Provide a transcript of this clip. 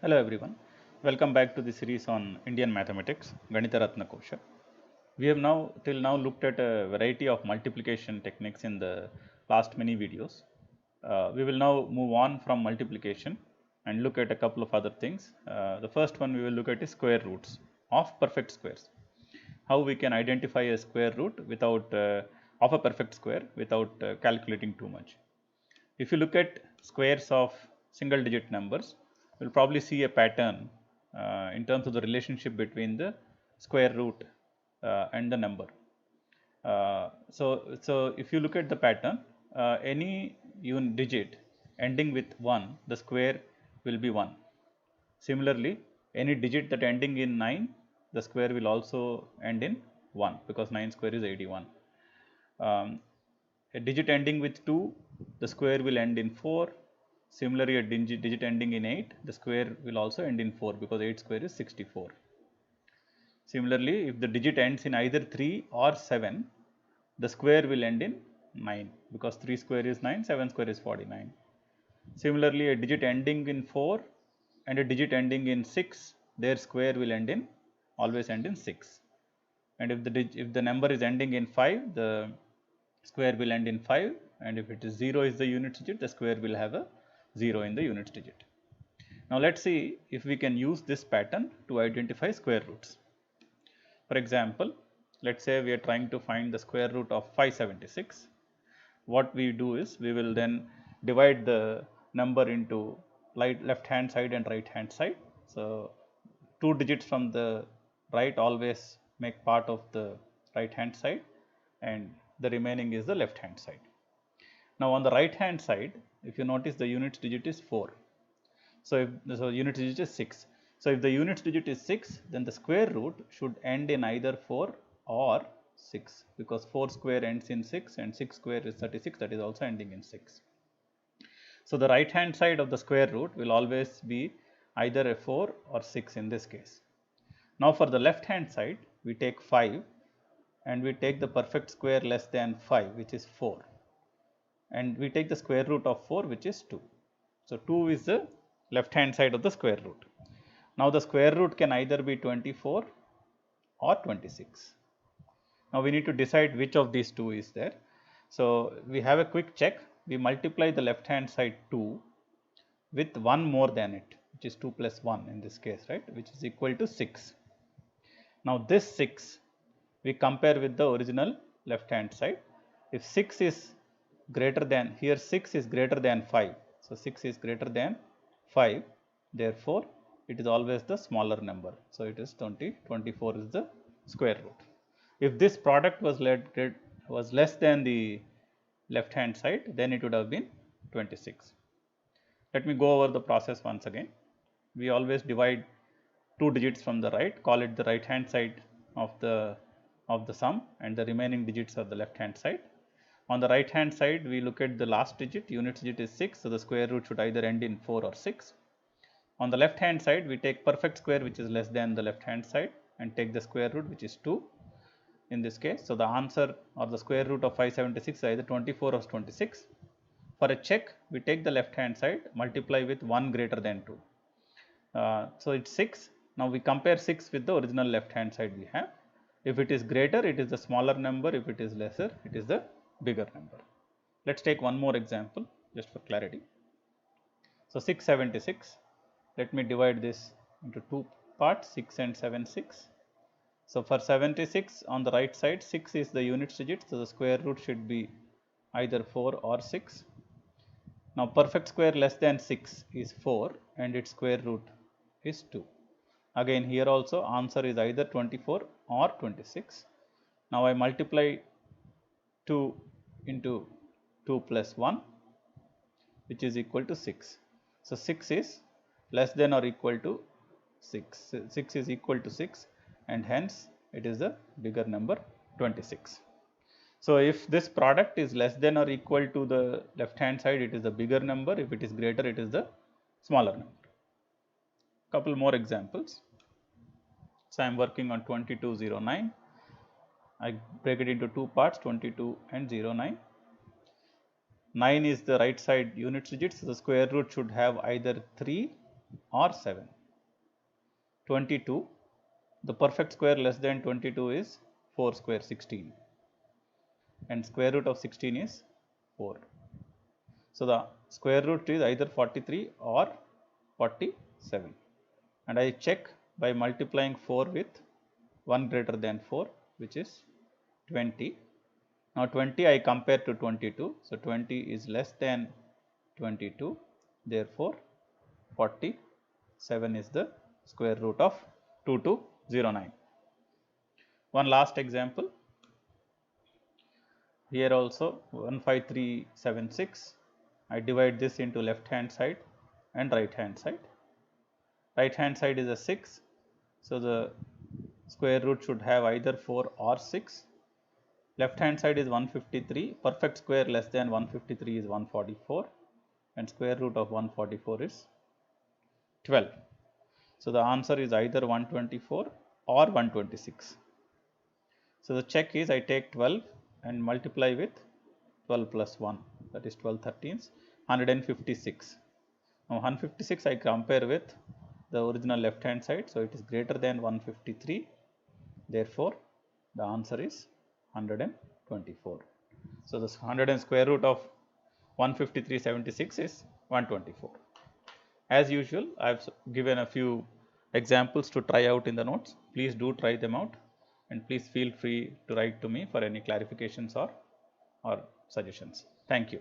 Hello everyone, welcome back to the series on Indian mathematics, Ganita Ratna Kosha. We have till now looked at a variety of multiplication techniques in the last many videos. We will now move on from multiplication and look at a couple of other things. The first one we will look at is square roots of perfect squares. How we can identify a square root of a perfect square without calculating too much. If you look at squares of single digit numbers, you will probably see a pattern in terms of the relationship between the square root and the number. So if you look at the pattern, any even digit ending with 1, the square will be 1. Similarly, any digit that ending in 9, the square will also end in 1 because 9 square is 81. A digit ending with 2, the square will end in 4. Similarly, a digit ending in 8, the square will also end in 4 because 8 square is 64. Similarly, if the digit ends in either 3 or 7, the square will end in 9 because 3 square is 9, 7 square is 49. Similarly, a digit ending in 4 and a digit ending in 6, their square will always end in 6. And if the number is ending in 5, the square will end in 5, and if it is 0 is the unit digit, the square will have a 0 in the unit digit. Now let's see if we can use this pattern to identify square roots. For example, let's say we are trying to find the square root of 576. What we do is we will then divide the number into left hand side and right hand side. So 2 digits from the right always make part of the right hand side, and the remaining is the left hand side. Now on the right hand side, if you notice, the unit digit is 4. So unit digit is 6. So if the unit digit is 6, then the square root should end in either 4 or 6, because 4 square ends in 6 and 6 square is 36, that is also ending in 6. So the right hand side of the square root will always be either a 4 or 6 in this case. Now for the left hand side, we take 5 and we take the perfect square less than 5, which is 4, and we take the square root of 4, which is 2. So 2 is the left hand side of the square root. Now the square root can either be 24 or 26. Now we need to decide which of these two is there. So we have a quick check. We multiply the left hand side 2 with 1 more than it, which is 2 plus 1 in this case, right, which is equal to 6. Now this 6 we compare with the original left hand side. If 6 is greater than, here 6 is greater than 5. So 6 is greater than 5. Therefore, it is always the smaller number. So it is 20, 24 is the square root. If this product was less than the left hand side, then it would have been 26. Let me go over the process once again. We always divide 2 digits from the right, call it the right hand side of the sum, and the remaining digits are the left hand side. On the right hand side, we look at the last digit, unit digit is 6, so the square root should either end in 4 or 6. On the left hand side, we take perfect square, which is less than the left hand side, and take the square root, which is 2 in this case. So the answer, or the square root of 576, is either 24 or 26. For a check, we take the left hand side, multiply with 1 greater than 2. So it's 6. Now we compare 6 with the original left hand side we have. If it is greater, it is the smaller number. If it is lesser, it is the bigger number. Let's take one more example just for clarity. So 676, let me divide this into two parts, 6 and 76. So for 76, on the right side, 6 is the unit digit, so the square root should be either 4 or 6. Now perfect square less than 6 is 4 and its square root is 2. Again here also answer is either 24 or 26. Now I multiply 2 into 2 plus 1, which is equal to 6. So 6 is less than or equal to 6. 6 is equal to 6, and hence it is the bigger number, 26. So if this product is less than or equal to the left hand side, it is the bigger number. If it is greater, it is the smaller number. Couple more examples. So I am working on 2209. I break it into two parts, 22 and 09. 9 is the right side unit digit, so the square root should have either 3 or 7. 22, the perfect square less than 22 is 4 square 16 and square root of 16 is 4. So the square root is either 43 or 47 and I check by multiplying 4 with 1 greater than 4 which is 20. Now 20 I compare to 22, so 20 is less than 22, therefore 47 is the square root of 2209. One last example, here also 15376, I divide this into left hand side and right hand side. Right hand side is a 6, so the square root should have either 4 or 6. Left hand side is 153, perfect square less than 153 is 144 and square root of 144 is 12. So the answer is either 124 or 126. So the check is I take 12 and multiply with 12 plus 1, that is 12 13s, 156. Now 156 I compare with the original left hand side, so it is greater than 153, therefore the answer is 124. So the 100 and square root of 153.76 is 124. As usual, I have given a few examples to try out in the notes. Please do try them out and please feel free to write to me for any clarifications or suggestions. Thank you.